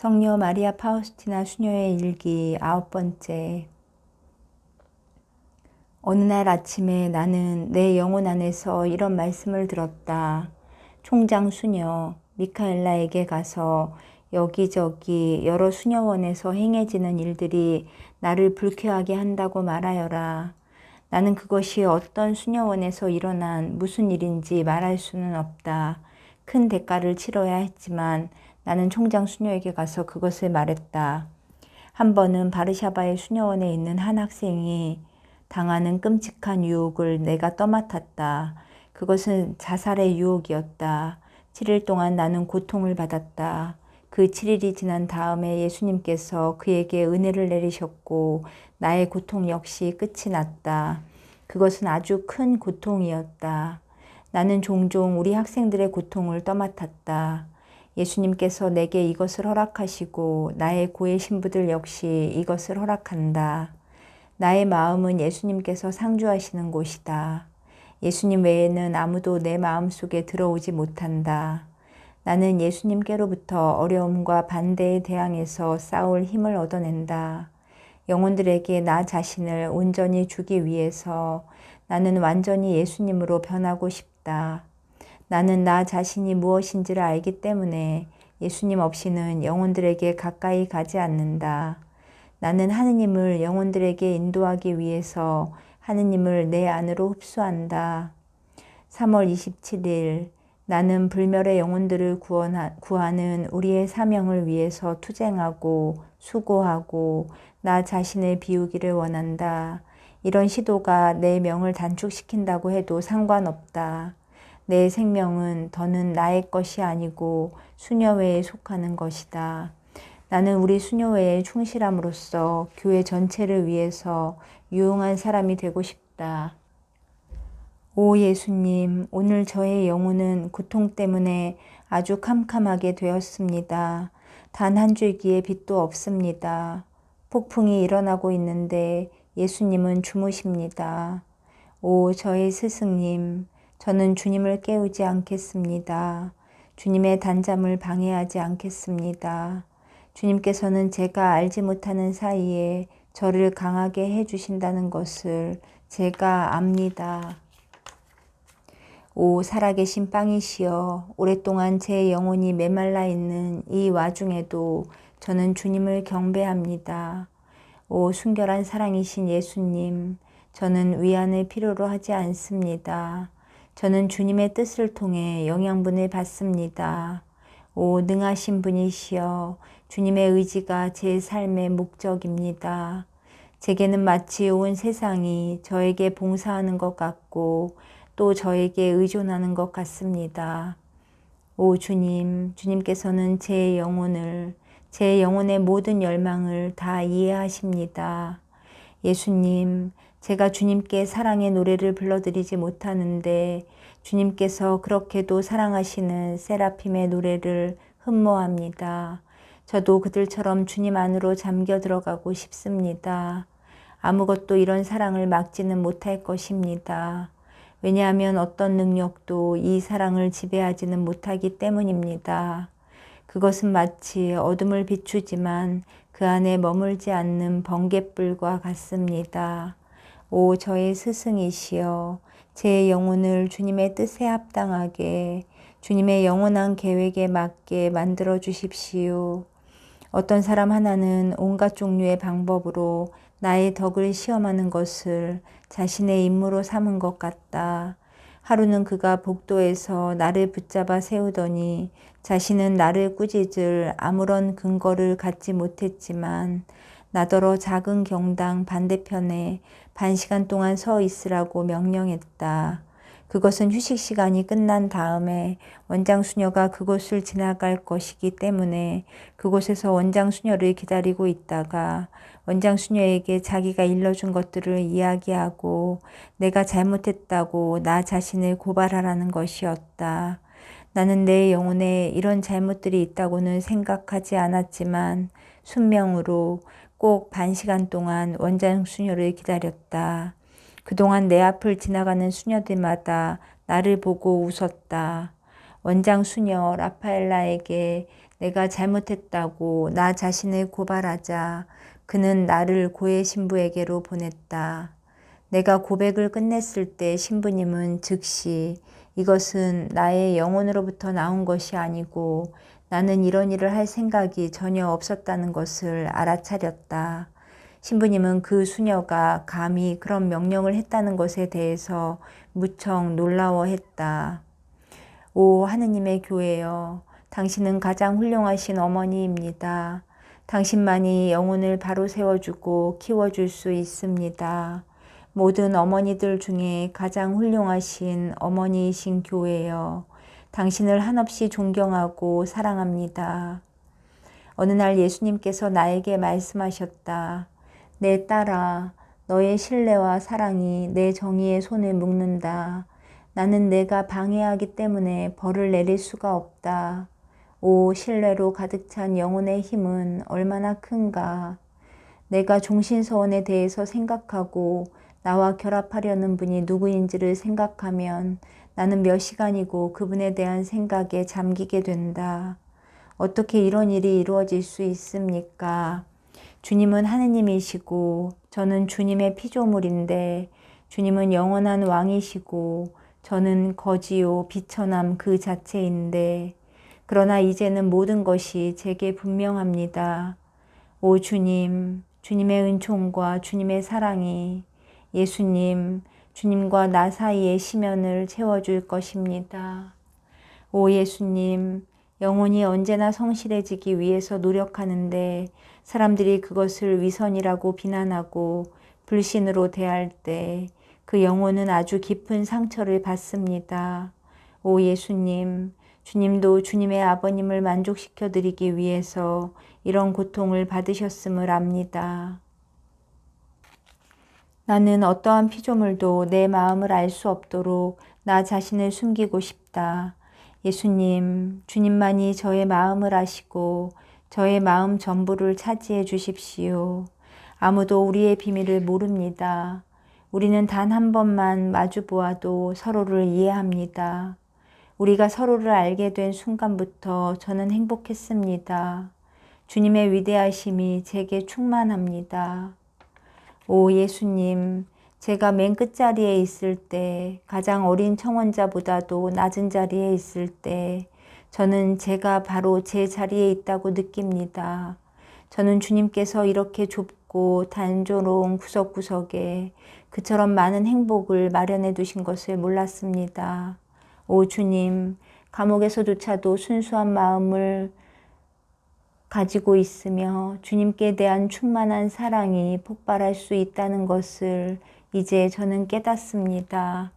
성녀 마리아 파우스티나 수녀의 일기 9번째. 어느 날 아침에 나는 내 영혼 안에서 이런 말씀을 들었다. 총장 수녀 미카엘라에게 가서 여기저기 여러 수녀원에서 행해지는 일들이 나를 불쾌하게 한다고 말하여라. 나는 그것이 어떤 수녀원에서 일어난 무슨 일인지 말할 수는 없다. 큰 대가를 치러야 했지만 나는 총장 수녀에게 가서 그것을 말했다. 한 번은 바르샤바의 수녀원에 있는 한 학생이 당하는 끔찍한 유혹을 내가 떠맡았다. 그것은 자살의 유혹이었다. 7일 동안 나는 고통을 받았다. 그 7일이 지난 다음에 예수님께서 그에게 은혜를 내리셨고 나의 고통 역시 끝이 났다. 그것은 아주 큰 고통이었다. 나는 종종 우리 학생들의 고통을 떠맡았다. 예수님께서 내게 이것을 허락하시고 나의 고해 신부들 역시 이것을 허락한다. 나의 마음은 예수님께서 상주하시는 곳이다. 예수님 외에는 아무도 내 마음속에 들어오지 못한다. 나는 예수님께로부터 어려움과 반대에 대항해서 싸울 힘을 얻어낸다. 영혼들에게 나 자신을 온전히 주기 위해서 나는 완전히 예수님으로 변하고 싶다. 나는 나 자신이 무엇인지를 알기 때문에 예수님 없이는 영혼들에게 가까이 가지 않는다. 나는 하느님을 영혼들에게 인도하기 위해서 하느님을 내 안으로 흡수한다. 3월 27일 나는 불멸의 영혼들을 구하는 우리의 사명을 위해서 투쟁하고 수고하고 나 자신을 비우기를 원한다. 이런 시도가 내 명을 단축시킨다고 해도 상관없다. 내 생명은 더는 나의 것이 아니고 수녀회에 속하는 것이다. 나는 우리 수녀회에 충실함으로써 교회 전체를 위해서 유용한 사람이 되고 싶다. 오 예수님, 오늘 저의 영혼은 고통 때문에 아주 캄캄하게 되었습니다. 단 한 줄기의 빛도 없습니다. 폭풍이 일어나고 있는데 예수님은 주무십니다. 오 저의 스승님, 저는 주님을 깨우지 않겠습니다. 주님의 단잠을 방해하지 않겠습니다. 주님께서는 제가 알지 못하는 사이에 저를 강하게 해주신다는 것을 제가 압니다. 오 살아계신 빵이시여, 오랫동안 제 영혼이 메말라 있는 이 와중에도 저는 주님을 경배합니다. 오 순결한 사랑이신 예수님, 저는 위안을 필요로 하지 않습니다. 저는 주님의 뜻을 통해 영양분을 받습니다. 오 능하신 분이시여, 주님의 의지가 제 삶의 목적입니다. 제게는 마치 온 세상이 저에게 봉사하는 것 같고 또 저에게 의존하는 것 같습니다. 오 주님, 주님께서는 제 영혼의 모든 열망을 다 이해하십니다. 예수님, 제가 주님께 사랑의 노래를 불러드리지 못하는데 주님께서 그렇게도 사랑하시는 세라핌의 노래를 흠모합니다. 저도 그들처럼 주님 안으로 잠겨 들어가고 싶습니다. 아무것도 이런 사랑을 막지는 못할 것입니다. 왜냐하면 어떤 능력도 이 사랑을 지배하지는 못하기 때문입니다. 그것은 마치 어둠을 비추지만 그 안에 머물지 않는 번갯불과 같습니다. 오 저의 스승이시여, 제 영혼을 주님의 뜻에 합당하게 주님의 영원한 계획에 맞게 만들어 주십시오. 어떤 사람 하나는 온갖 종류의 방법으로 나의 덕을 시험하는 것을 자신의 임무로 삼은 것 같다. 하루는 그가 복도에서 나를 붙잡아 세우더니 자신은 나를 꾸짖을 아무런 근거를 갖지 못했지만 나더러 작은 경당 반대편에 반시간 동안 서 있으라고 명령했다. 그것은 휴식 시간이 끝난 다음에 원장 수녀가 그곳을 지나갈 것이기 때문에 그곳에서 원장 수녀를 기다리고 있다가 원장 수녀에게 자기가 일러준 것들을 이야기하고 내가 잘못했다고 나 자신을 고발하라는 것이었다. 나는 내 영혼에 이런 잘못들이 있다고는 생각하지 않았지만 순명으로 꼭 반시간 동안 원장 수녀를 기다렸다. 그동안 내 앞을 지나가는 수녀들마다 나를 보고 웃었다. 원장 수녀 라파엘라에게 내가 잘못했다고 나 자신을 고발하자 그는 나를 고해 신부에게로 보냈다. 내가 고백을 끝냈을 때 신부님은 즉시 이것은 나의 영혼으로부터 나온 것이 아니고 나는 이런 일을 할 생각이 전혀 없었다는 것을 알아차렸다. 신부님은 그 수녀가 감히 그런 명령을 했다는 것에 대해서 무척 놀라워했다. 오 하느님의 교회여, 당신은 가장 훌륭하신 어머니입니다. 당신만이 영혼을 바로 세워주고 키워줄 수 있습니다. 모든 어머니들 중에 가장 훌륭하신 어머니이신 교회여, 당신을 한없이 존경하고 사랑합니다. 어느 날 예수님께서 나에게 말씀하셨다. 내 딸아, 너의 신뢰와 사랑이 내 정의의 손을 묶는다. 나는 내가 방해하기 때문에 벌을 내릴 수가 없다. 오, 신뢰로 가득 찬 영혼의 힘은 얼마나 큰가. 내가 종신서원에 대해서 생각하고 나와 결합하려는 분이 누구인지를 생각하면 나는 몇 시간이고 그분에 대한 생각에 잠기게 된다. 어떻게 이런 일이 이루어질 수 있습니까? 주님은 하느님이시고 저는 주님의 피조물인데 주님은 영원한 왕이시고 저는 거지요 비천함 그 자체인데 그러나 이제는 모든 것이 제게 분명합니다. 오 주님, 주님의 은총과 주님의 사랑이 예수님, 주님과 나 사이의 시면을 채워줄 것입니다. 오 예수님, 영혼이 언제나 성실해지기 위해서 노력하는데 사람들이 그것을 위선이라고 비난하고 불신으로 대할 때 그 영혼은 아주 깊은 상처를 받습니다. 오 예수님, 주님도 주님의 아버님을 만족시켜 드리기 위해서 이런 고통을 받으셨음을 압니다. 나는 어떠한 피조물도 내 마음을 알 수 없도록 나 자신을 숨기고 싶다. 예수님, 주님만이 저의 마음을 아시고 저의 마음 전부를 차지해 주십시오. 아무도 우리의 비밀을 모릅니다. 우리는 단 한 번만 마주 보아도 서로를 이해합니다. 우리가 서로를 알게 된 순간부터 저는 행복했습니다. 주님의 위대하심이 제게 충만합니다. 오 예수님, 제가 맨 끝자리에 있을 때, 가장 어린 청원자보다도 낮은 자리에 있을 때 저는 제가 바로 제 자리에 있다고 느낍니다. 저는 주님께서 이렇게 좁고 단조로운 구석구석에 그처럼 많은 행복을 마련해 두신 것을 몰랐습니다. 오 주님, 감옥에서조차도 순수한 마음을 가지고 있으며 주님께 대한 충만한 사랑이 폭발할 수 있다는 것을 이제 저는 깨닫습니다.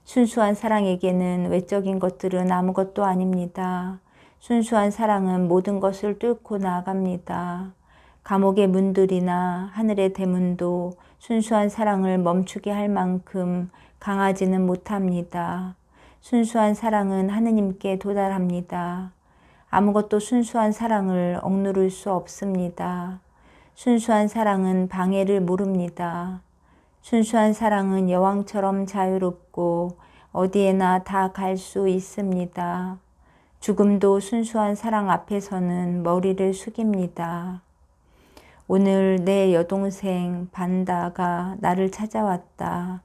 순수한 사랑에게는 외적인 것들은 아무것도 아닙니다. 순수한 사랑은 모든 것을 뚫고 나아갑니다. 감옥의 문들이나 하늘의 대문도 순수한 사랑을 멈추게 할 만큼 강하지는 못합니다. 순수한 사랑은 하느님께 도달합니다. 아무것도 순수한 사랑을 억누를 수 없습니다. 순수한 사랑은 방해를 모릅니다. 순수한 사랑은 여왕처럼 자유롭고 어디에나 다 갈 수 있습니다. 죽음도 순수한 사랑 앞에서는 머리를 숙입니다. 오늘 내 여동생 반다가 나를 찾아왔다.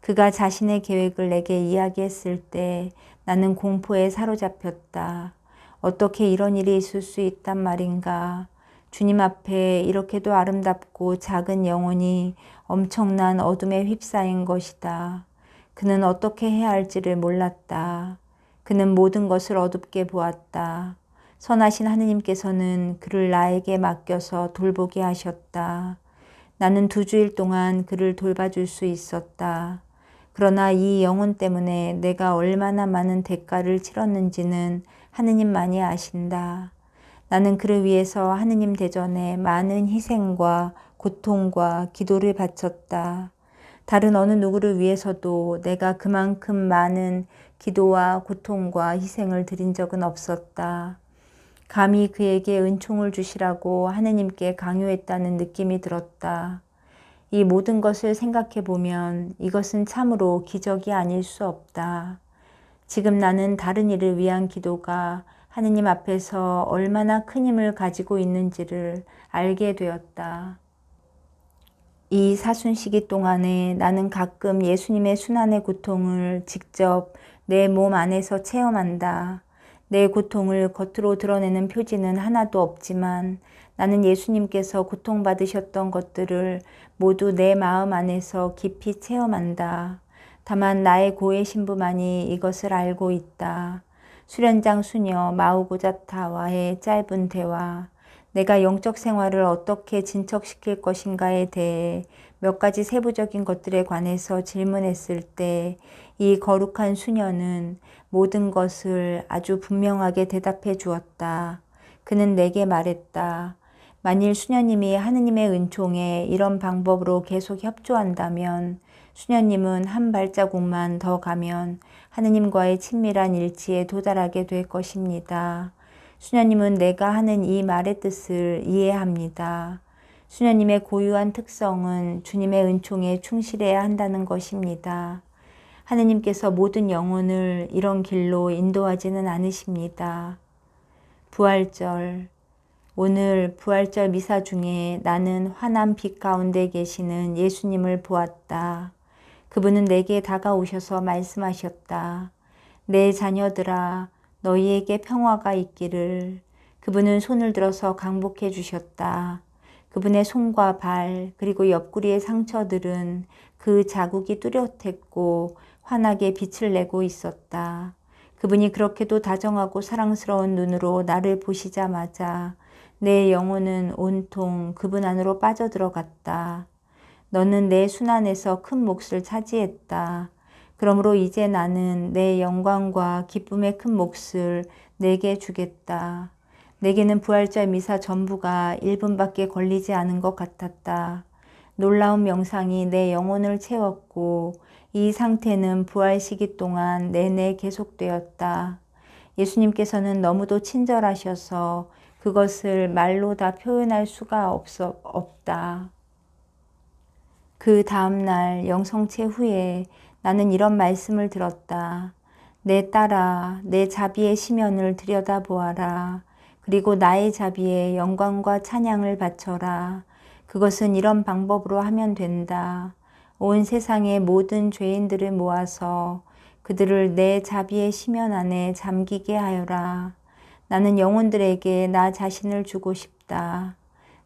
그가 자신의 계획을 내게 이야기했을 때 나는 공포에 사로잡혔다. 어떻게 이런 일이 있을 수 있단 말인가. 주님 앞에 이렇게도 아름답고 작은 영혼이 엄청난 어둠에 휩싸인 것이다. 그는 어떻게 해야 할지를 몰랐다. 그는 모든 것을 어둡게 보았다. 선하신 하느님께서는 그를 나에게 맡겨서 돌보게 하셨다. 나는 2주일 동안 그를 돌봐줄 수 있었다. 그러나 이 영혼 때문에 내가 얼마나 많은 대가를 치렀는지는 하느님만이 아신다. 나는 그를 위해서 하느님 대전에 많은 희생과 고통과 기도를 바쳤다. 다른 어느 누구를 위해서도 내가 그만큼 많은 기도와 고통과 희생을 드린 적은 없었다. 감히 그에게 은총을 주시라고 하느님께 강요했다는 느낌이 들었다. 이 모든 것을 생각해 보면 이것은 참으로 기적이 아닐 수 없다. 지금 나는 다른 이를 위한 기도가 하느님 앞에서 얼마나 큰 힘을 가지고 있는지를 알게 되었다. 이 사순 시기 동안에 나는 가끔 예수님의 순환의 고통을 직접 내 몸 안에서 체험한다. 내 고통을 겉으로 드러내는 표지는 하나도 없지만 나는 예수님께서 고통받으셨던 것들을 모두 내 마음 안에서 깊이 체험한다. 다만 나의 고해 신부만이 이것을 알고 있다. 수련장 수녀 마우고자타와의 짧은 대화. 내가 영적 생활을 어떻게 진척시킬 것인가에 대해 몇 가지 세부적인 것들에 관해서 질문했을 때 이 거룩한 수녀는 모든 것을 아주 분명하게 대답해 주었다. 그는 내게 말했다. 만일 수녀님이 하느님의 은총에 이런 방법으로 계속 협조한다면 수녀님은 한 발자국만 더 가면 하느님과의 친밀한 일치에 도달하게 될 것입니다. 수녀님은 내가 하는 이 말의 뜻을 이해합니다. 수녀님의 고유한 특성은 주님의 은총에 충실해야 한다는 것입니다. 하느님께서 모든 영혼을 이런 길로 인도하지는 않으십니다. 부활절. 오늘 부활절 미사 중에 나는 환한 빛 가운데 계시는 예수님을 보았다. 그분은 내게 다가오셔서 말씀하셨다. 내 자녀들아, 너희에게 평화가 있기를. 그분은 손을 들어서 강복해 주셨다. 그분의 손과 발 그리고 옆구리의 상처들은 그 자국이 뚜렷했고 환하게 빛을 내고 있었다. 그분이 그렇게도 다정하고 사랑스러운 눈으로 나를 보시자마자 내 영혼은 온통 그분 안으로 빠져들어갔다. 너는 내 순환에서 큰 몫을 차지했다. 그러므로 이제 나는 내 영광과 기쁨의 큰 몫을 내게 주겠다. 내게는 부활절 미사 전부가 1분밖에 걸리지 않은 것 같았다. 놀라운 명상이 내 영혼을 채웠고 이 상태는 부활 시기 동안 내내 계속되었다. 예수님께서는 너무도 친절하셔서 그것을 말로 다 표현할 수가 없다. 그 다음날 영성체 후에 나는 이런 말씀을 들었다. 내 딸아, 내 자비의 시면을 들여다보아라. 그리고 나의 자비에 영광과 찬양을 바쳐라. 그것은 이런 방법으로 하면 된다. 온 세상의 모든 죄인들을 모아서 그들을 내 자비의 시면 안에 잠기게 하여라. 나는 영혼들에게 나 자신을 주고 싶다.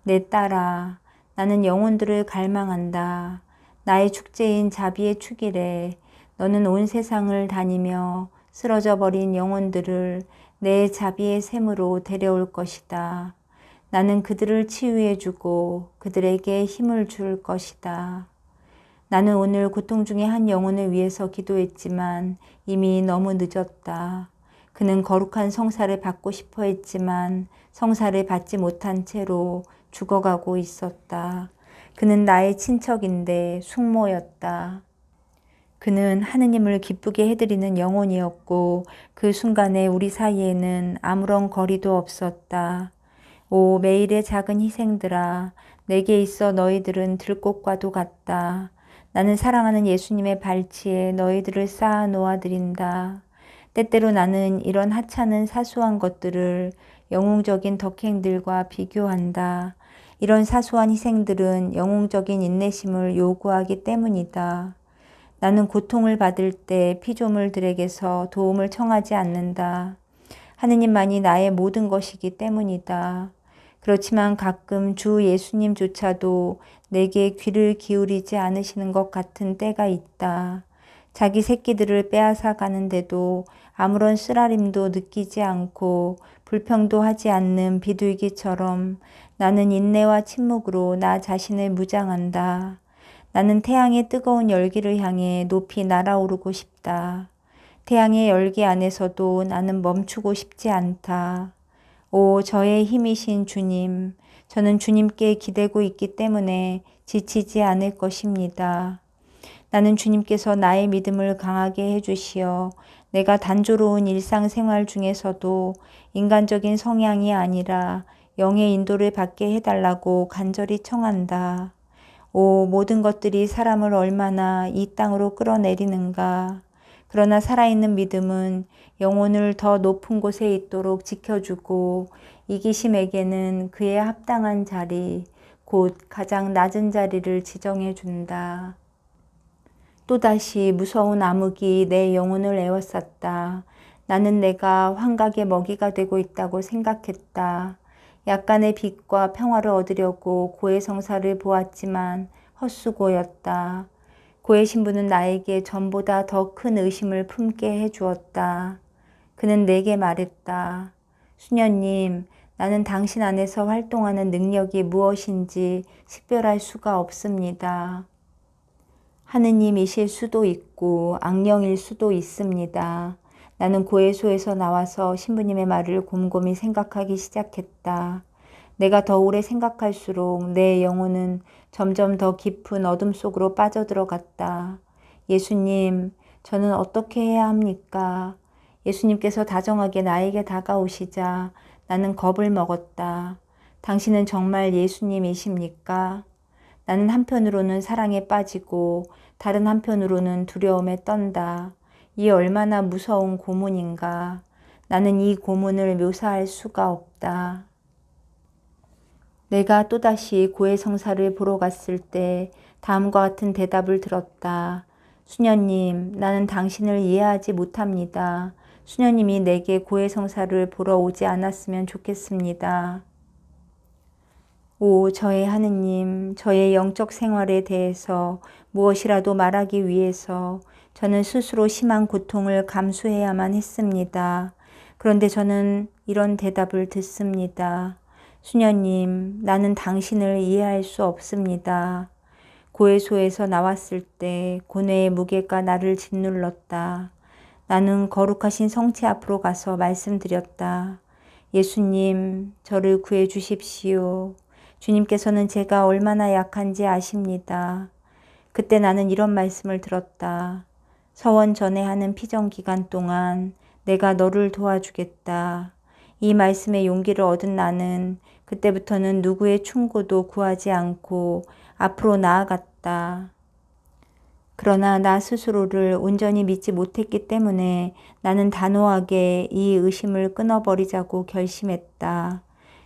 내 딸아, 나는 영혼들을 갈망한다. 나의 축제인 자비의 축일에 너는 온 세상을 다니며 쓰러져 버린 영혼들을 내 자비의 샘으로 데려올 것이다. 나는 그들을 치유해주고 그들에게 힘을 줄 것이다. 나는 오늘 고통 중에 한 영혼을 위해서 기도했지만 이미 너무 늦었다. 그는 거룩한 성사를 받고 싶어 했지만 성사를 받지 못한 채로 죽어가고 있었다. 그는 나의 친척인데 숙모였다. 그는 하느님을 기쁘게 해드리는 영혼이었고 그 순간에 우리 사이에는 아무런 거리도 없었다. 오, 매일의 작은 희생들아, 내게 있어 너희들은 들꽃과도 같다. 나는 사랑하는 예수님의 발치에 너희들을 쌓아 놓아드린다. 때때로 나는 이런 하찮은 사소한 것들을 영웅적인 덕행들과 비교한다. 이런 사소한 희생들은 영웅적인 인내심을 요구하기 때문이다. 나는 고통을 받을 때 피조물들에게서 도움을 청하지 않는다. 하느님만이 나의 모든 것이기 때문이다. 그렇지만 가끔 주 예수님조차도 내게 귀를 기울이지 않으시는 것 같은 때가 있다. 자기 새끼들을 빼앗아 가는데도 아무런 쓰라림도 느끼지 않고 불평도 하지 않는 비둘기처럼 나는 인내와 침묵으로 나 자신을 무장한다. 나는 태양의 뜨거운 열기를 향해 높이 날아오르고 싶다. 태양의 열기 안에서도 나는 멈추고 싶지 않다. 오, 저의 힘이신 주님, 저는 주님께 기대고 있기 때문에 지치지 않을 것입니다. 나는 주님께서 나의 믿음을 강하게 해주시어 내가 단조로운 일상생활 중에서도 인간적인 성향이 아니라 영의 인도를 받게 해달라고 간절히 청한다. 오, 모든 것들이 사람을 얼마나 이 땅으로 끌어내리는가. 그러나 살아있는 믿음은 영혼을 더 높은 곳에 있도록 지켜주고 이기심에게는 그에 합당한 자리, 곧 가장 낮은 자리를 지정해 준다. 또다시 무서운 암흑이 내 영혼을 에워쌌다. 나는 내가 환각의 먹이가 되고 있다고 생각했다. 약간의 빛과 평화를 얻으려고 고해성사를 보았지만 헛수고였다. 고해 신부는 나에게 전보다 더 큰 의심을 품게 해주었다. 그는 내게 말했다. 수녀님, 나는 당신 안에서 활동하는 능력이 무엇인지 식별할 수가 없습니다. 하느님이실 수도 있고 악령일 수도 있습니다. 나는 고해소에서 나와서 신부님의 말을 곰곰이 생각하기 시작했다. 내가 더 오래 생각할수록 내 영혼은 점점 더 깊은 어둠 속으로 빠져들어갔다. 예수님, 저는 어떻게 해야 합니까? 예수님께서 다정하게 나에게 다가오시자 나는 겁을 먹었다. 당신은 정말 예수님이십니까? 나는 한편으로는 사랑에 빠지고 다른 한편으로는 두려움에 떤다. 이 얼마나 무서운 고문인가. 나는 이 고문을 묘사할 수가 없다. 내가 또다시 고해성사를 보러 갔을 때 다음과 같은 대답을 들었다. 수녀님, 나는 당신을 이해하지 못합니다. 수녀님이 내게 고해성사를 보러 오지 않았으면 좋겠습니다. 오, 저의 하느님, 저의 영적 생활에 대해서 무엇이라도 말하기 위해서 저는 스스로 심한 고통을 감수해야만 했습니다. 그런데 저는 이런 대답을 듣습니다. 수녀님, 나는 당신을 이해할 수 없습니다. 고해소에서 나왔을 때 고뇌의 무게가 나를 짓눌렀다. 나는 거룩하신 성체 앞으로 가서 말씀드렸다. 예수님, 저를 구해 주십시오. 주님께서는 제가 얼마나 약한지 아십니다. 그때 나는 이런 말씀을 들었다. 서원 전회하는 피정 기간 동안 내가 너를 도와주겠다. 이 말씀의 용기를 얻은 나는 그때부터는 누구의 충고도 구하지 않고 앞으로 나아갔다. 그러나 나 스스로를 온전히 믿지 못했기 때문에 나는 단호하게 이 의심을 끊어버리자고 결심했다.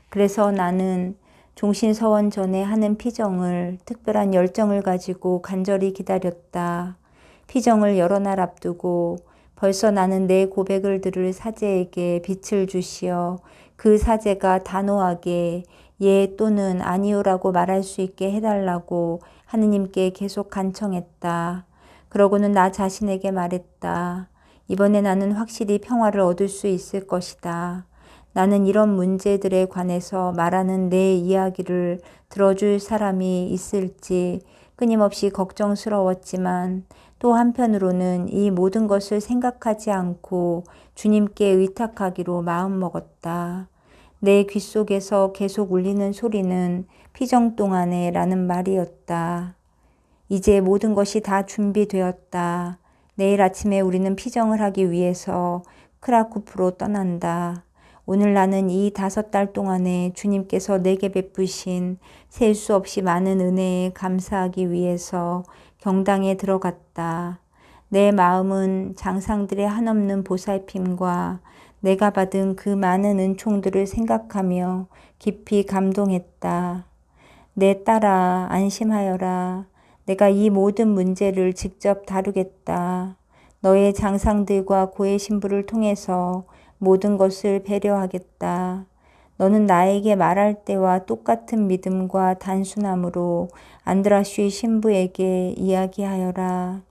그래서 나는 종신서원 전에 하는 피정을 특별한 열정을 가지고 간절히 기다렸다. 피정을 여러 날 앞두고 벌써 나는 내 고백을 들을 사제에게 빛을 주시어 그 사제가 단호하게 예 또는 아니오라고 말할 수 있게 해달라고 하느님께 계속 간청했다. 그러고는 나 자신에게 말했다. 이번에 나는 확실히 평화를 얻을 수 있을 것이다. 나는 이런 문제들에 관해서 말하는 내 이야기를 들어줄 사람이 있을지 끊임없이 걱정스러웠지만 또 한편으로는 이 모든 것을 생각하지 않고 주님께 의탁하기로 마음먹었다. 내 귀 속에서 계속 울리는 소리는 피정 동안에 라는 말이었다. 이제 모든 것이 다 준비되었다. 내일 아침에 우리는 피정을 하기 위해서 크라쿠프로 떠난다. 오늘 나는 이 5달 동안에 주님께서 내게 베푸신 셀 수 없이 많은 은혜에 감사하기 위해서 경당에 들어갔다. 내 마음은 장상들의 한없는 보살핌과 내가 받은 그 많은 은총들을 생각하며 깊이 감동했다. 내 딸아, 안심하여라. 내가 이 모든 문제를 직접 다루겠다. 너의 장상들과 고해 신부를 통해서 모든 것을 배려하겠다. 너는 나에게 말할 때와 똑같은 믿음과 단순함으로 안드라슈의 신부에게 이야기하여라.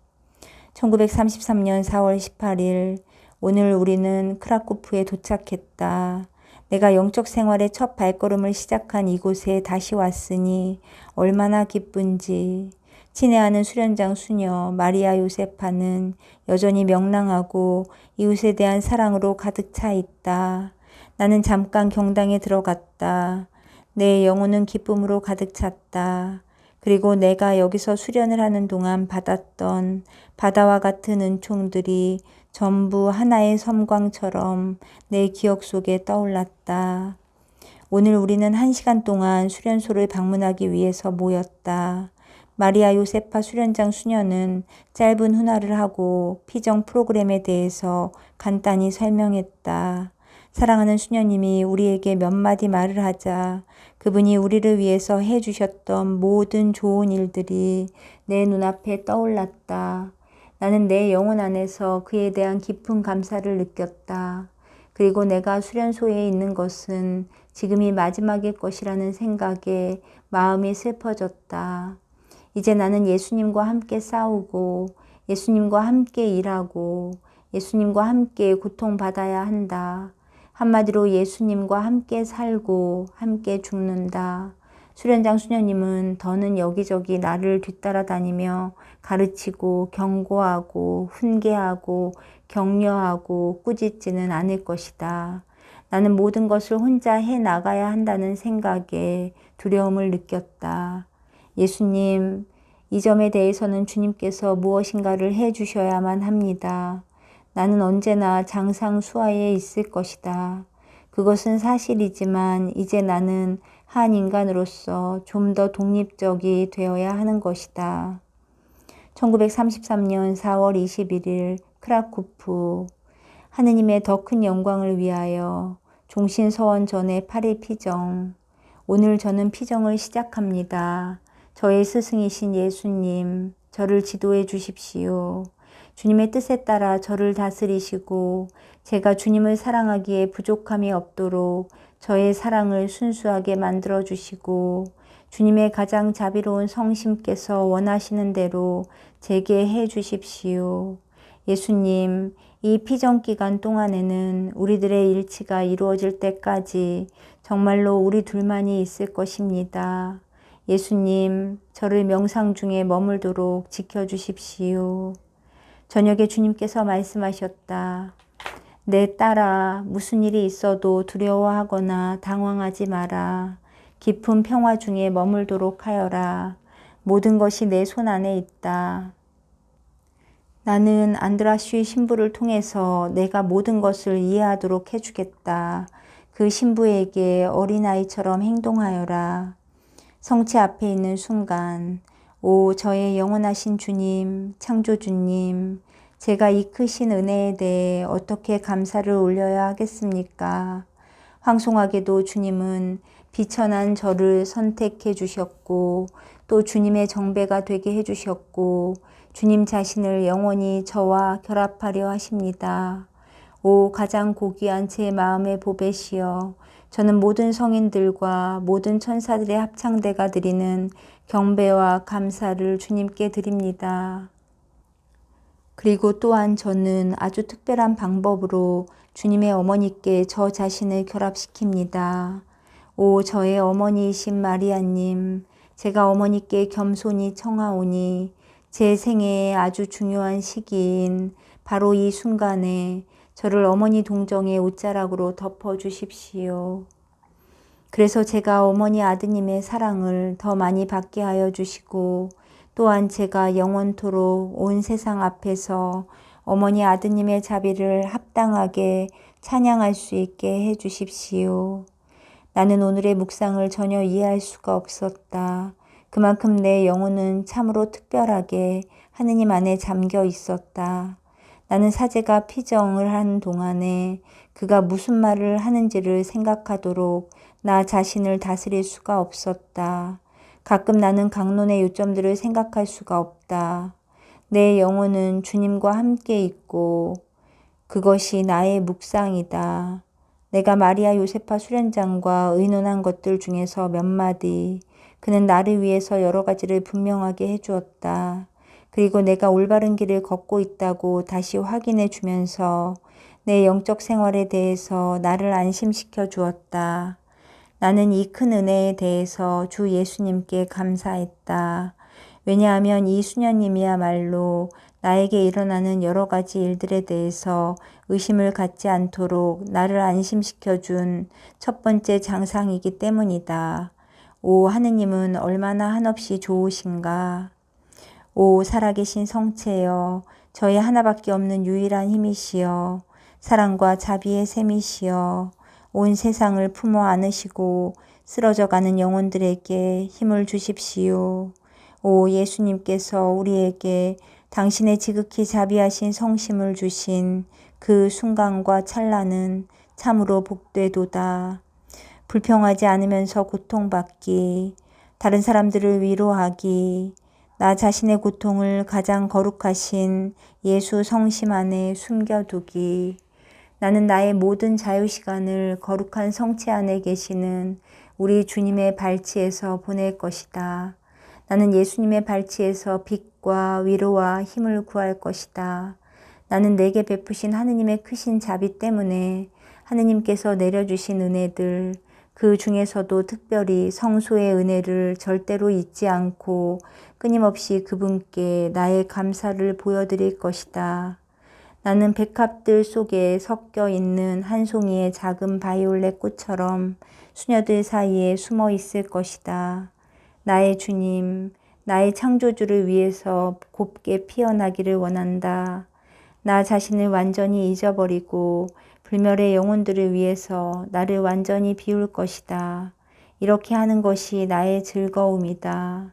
1933년 4월 18일 오늘 우리는 크라쿠프에 도착했다. 내가 영적 생활의 첫 발걸음을 시작한 이곳에 다시 왔으니 얼마나 기쁜지. 친애하는 수련장 수녀 마리아 요세파는 여전히 명랑하고 이웃에 대한 사랑으로 가득 차 있다. 나는 잠깐 경당에 들어갔다. 내 영혼은 기쁨으로 가득 찼다. 그리고 내가 여기서 수련을 하는 동안 받았던 바다와 같은 은총들이 전부 하나의 섬광처럼 내 기억 속에 떠올랐다. 오늘 우리는 1시간 동안 수련소를 방문하기 위해서 모였다. 마리아 요세파 수련장 수녀는 짧은 훈화를 하고 피정 프로그램에 대해서 간단히 설명했다. 사랑하는 수녀님이 우리에게 몇 마디 말을 하자 그분이 우리를 위해서 해주셨던 모든 좋은 일들이 내 눈앞에 떠올랐다. 나는 내 영혼 안에서 그에 대한 깊은 감사를 느꼈다. 그리고 내가 수련소에 있는 것은 지금이 마지막일 것이라는 생각에 마음이 슬퍼졌다. 이제 나는 예수님과 함께 싸우고 예수님과 함께 일하고 예수님과 함께 고통받아야 한다. 한마디로 예수님과 함께 살고 함께 죽는다. 수련장 수녀님은 더는 여기저기 나를 뒤따라다니며 가르치고 경고하고 훈계하고 격려하고 꾸짖지는 않을 것이다. 나는 모든 것을 혼자 해 나가야 한다는 생각에 두려움을 느꼈다. 예수님, 이 점에 대해서는 주님께서 무엇인가를 해 주셔야만 합니다. 나는 언제나 장상수하에 있을 것이다. 그것은 사실이지만 이제 나는 한 인간으로서 좀 더 독립적이 되어야 하는 것이다. 1933년 4월 21일 크라쿠프. 하느님의 더 큰 영광을 위하여 종신서원 전에 8일 피정. 오늘 저는 피정을 시작합니다. 저의 스승이신 예수님, 저를 지도해 주십시오. 주님의 뜻에 따라 저를 다스리시고 제가 주님을 사랑하기에 부족함이 없도록 저의 사랑을 순수하게 만들어 주시고 주님의 가장 자비로운 성심께서 원하시는 대로 제게 해 주십시오. 예수님, 이 피정 기간 동안에는 우리들의 일치가 이루어질 때까지 정말로 우리 둘만이 있을 것입니다. 예수님, 저를 명상 중에 머물도록 지켜주십시오. 저녁에 주님께서 말씀하셨다. 내 딸아, 무슨 일이 있어도 두려워하거나 당황하지 마라. 깊은 평화 중에 머물도록 하여라. 모든 것이 내 손 안에 있다. 나는 안드라슈의 신부를 통해서 내가 모든 것을 이해하도록 해주겠다. 그 신부에게 어린아이처럼 행동하여라. 성체 앞에 있는 순간, 오 저의 영원하신 주님, 창조주님, 제가 이 크신 은혜에 대해 어떻게 감사를 올려야 하겠습니까? 황송하게도 주님은 비천한 저를 선택해 주셨고 또 주님의 정배가 되게 해 주셨고 주님 자신을 영원히 저와 결합하려 하십니다. 오 가장 고귀한 제 마음의 보배시여, 저는 모든 성인들과 모든 천사들의 합창대가 드리는 경배와 감사를 주님께 드립니다. 그리고 또한 저는 아주 특별한 방법으로 주님의 어머니께 저 자신을 결합시킵니다. 오 저의 어머니이신 마리아님, 제가 어머니께 겸손히 청하오니 제 생애의 아주 중요한 시기인 바로 이 순간에 저를 어머니 동정의 옷자락으로 덮어주십시오. 그래서 제가 어머니 아드님의 사랑을 더 많이 받게 하여 주시고 또한 제가 영원토록 온 세상 앞에서 어머니 아드님의 자비를 합당하게 찬양할 수 있게 해 주십시오. 나는 오늘의 묵상을 전혀 이해할 수가 없었다. 그만큼 내 영혼은 참으로 특별하게 하느님 안에 잠겨 있었다. 나는 사제가 피정을 하는 동안에 그가 무슨 말을 하는지를 생각하도록 나 자신을 다스릴 수가 없었다. 가끔 나는 강론의 요점들을 생각할 수가 없다. 내 영혼은 주님과 함께 있고 그것이 나의 묵상이다. 내가 마리아 요세파 수련장과 의논한 것들 중에서 몇 마디, 그는 나를 위해서 여러 가지를 분명하게 해주었다. 그리고 내가 올바른 길을 걷고 있다고 다시 확인해 주면서 내 영적 생활에 대해서 나를 안심시켜 주었다. 나는 이 큰 은혜에 대해서 주 예수님께 감사했다. 왜냐하면 이 수녀님이야말로 나에게 일어나는 여러 가지 일들에 대해서 의심을 갖지 않도록 나를 안심시켜 준 첫 번째 장상이기 때문이다. 오 하느님은 얼마나 한없이 좋으신가. 오 살아계신 성체여, 저의 하나밖에 없는 유일한 힘이시여, 사랑과 자비의 샘이시여, 온 세상을 품어 안으시고 쓰러져가는 영혼들에게 힘을 주십시오. 오 예수님께서 우리에게 당신의 지극히 자비하신 성심을 주신 그 순간과 찰나는 참으로 복되도다. 불평하지 않으면서 고통받기, 다른 사람들을 위로하기, 나 자신의 고통을 가장 거룩하신 예수 성심 안에 숨겨두기. 나는 나의 모든 자유시간을 거룩한 성체 안에 계시는 우리 주님의 발치에서 보낼 것이다. 나는 예수님의 발치에서 빛과 위로와 힘을 구할 것이다. 나는 내게 베푸신 하느님의 크신 자비 때문에 하느님께서 내려주신 은혜들, 그 중에서도 특별히 성소의 은혜를 절대로 잊지 않고 끊임없이 그분께 나의 감사를 보여드릴 것이다. 나는 백합들 속에 섞여 있는 한 송이의 작은 바이올렛 꽃처럼 수녀들 사이에 숨어 있을 것이다. 나의 주님, 나의 창조주를 위해서 곱게 피어나기를 원한다. 나 자신을 완전히 잊어버리고 불멸의 영혼들을 위해서 나를 완전히 비울 것이다. 이렇게 하는 것이 나의 즐거움이다.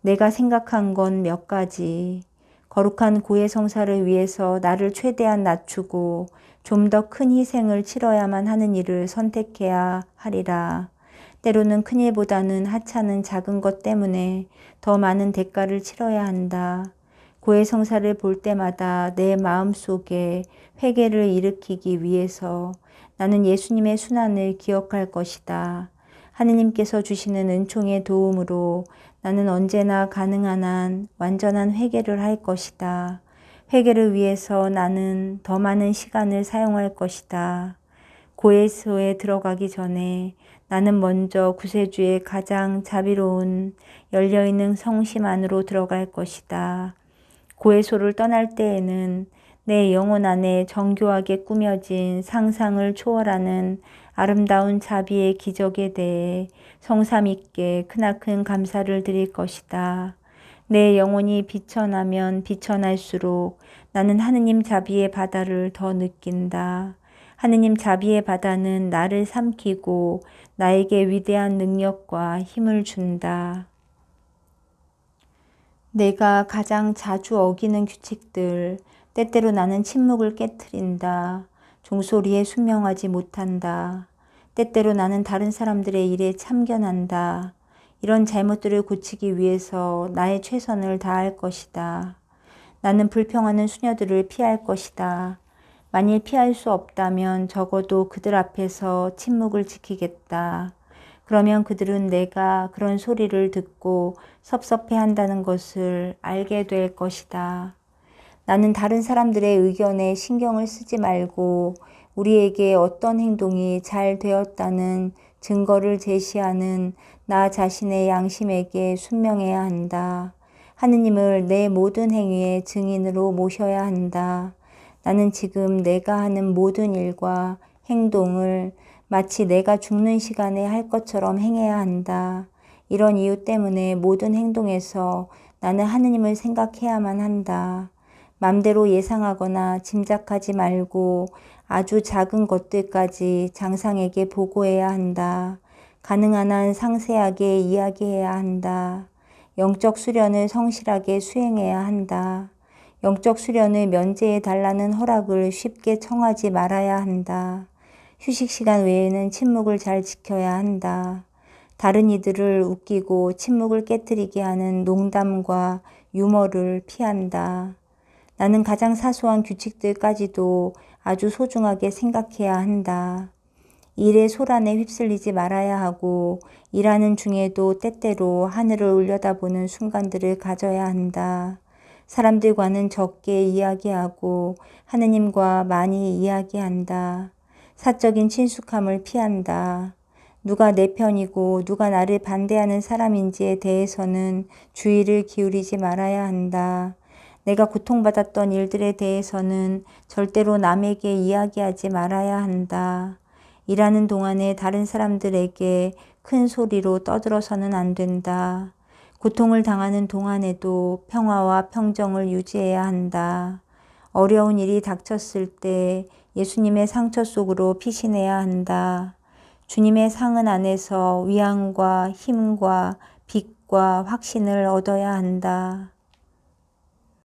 내가 생각한 건 몇 가지. 거룩한 고해 성사를 위해서 나를 최대한 낮추고 좀 더 큰 희생을 치러야만 하는 일을 선택해야 하리라. 때로는 큰 일보다는 하찮은 작은 것 때문에 더 많은 대가를 치러야 한다. 고해 성사를 볼 때마다 내 마음속에 회개를 일으키기 위해서 나는 예수님의 순환을 기억할 것이다. 하느님께서 주시는 은총의 도움으로 나는 언제나 가능한 한 완전한 회개를 할 것이다. 회개를 위해서 나는 더 많은 시간을 사용할 것이다. 고해소에 들어가기 전에 나는 먼저 구세주의 가장 자비로운 열려있는 성심 안으로 들어갈 것이다. 고해소를 떠날 때에는 내 영혼 안에 정교하게 꾸며진 상상을 초월하는 아름다운 자비의 기적에 대해 성삼 있게 크나큰 감사를 드릴 것이다. 내 영혼이 비천하면 비천할수록 나는 하느님 자비의 바다를 더 느낀다. 하느님 자비의 바다는 나를 삼키고 나에게 위대한 능력과 힘을 준다. 내가 가장 자주 어기는 규칙들, 때때로 나는 침묵을 깨트린다. 종소리에 순명하지 못한다. 때때로 나는 다른 사람들의 일에 참견한다. 이런 잘못들을 고치기 위해서 나의 최선을 다할 것이다. 나는 불평하는 수녀들을 피할 것이다. 만일 피할 수 없다면 적어도 그들 앞에서 침묵을 지키겠다. 그러면 그들은 내가 그런 소리를 듣고 섭섭해한다는 것을 알게 될 것이다. 나는 다른 사람들의 의견에 신경을 쓰지 말고 우리에게 어떤 행동이 잘 되었다는 증거를 제시하는 나 자신의 양심에게 순명해야 한다. 하느님을 내 모든 행위의 증인으로 모셔야 한다. 나는 지금 내가 하는 모든 일과 행동을 마치 내가 죽는 시간에 할 것처럼 행해야 한다. 이런 이유 때문에 모든 행동에서 나는 하느님을 생각해야만 한다. 맘대로 예상하거나 짐작하지 말고 아주 작은 것들까지 장상에게 보고해야 한다. 가능한 한 상세하게 이야기해야 한다. 영적 수련을 성실하게 수행해야 한다. 영적 수련을 면제해 달라는 허락을 쉽게 청하지 말아야 한다. 휴식 시간 외에는 침묵을 잘 지켜야 한다. 다른 이들을 웃기고 침묵을 깨뜨리게 하는 농담과 유머를 피한다. 나는 가장 사소한 규칙들까지도 아주 소중하게 생각해야 한다. 일의 소란에 휩쓸리지 말아야 하고 일하는 중에도 때때로 하늘을 올려다보는 순간들을 가져야 한다. 사람들과는 적게 이야기하고 하느님과 많이 이야기한다. 사적인 친숙함을 피한다. 누가 내 편이고 누가 나를 반대하는 사람인지에 대해서는 주의를 기울이지 말아야 한다. 내가 고통받았던 일들에 대해서는 절대로 남에게 이야기하지 말아야 한다. 일하는 동안에 다른 사람들에게 큰 소리로 떠들어서는 안 된다. 고통을 당하는 동안에도 평화와 평정을 유지해야 한다. 어려운 일이 닥쳤을 때 예수님의 상처 속으로 피신해야 한다. 주님의 상은 안에서 위안과 힘과 믿음과 확신을 얻어야 한다.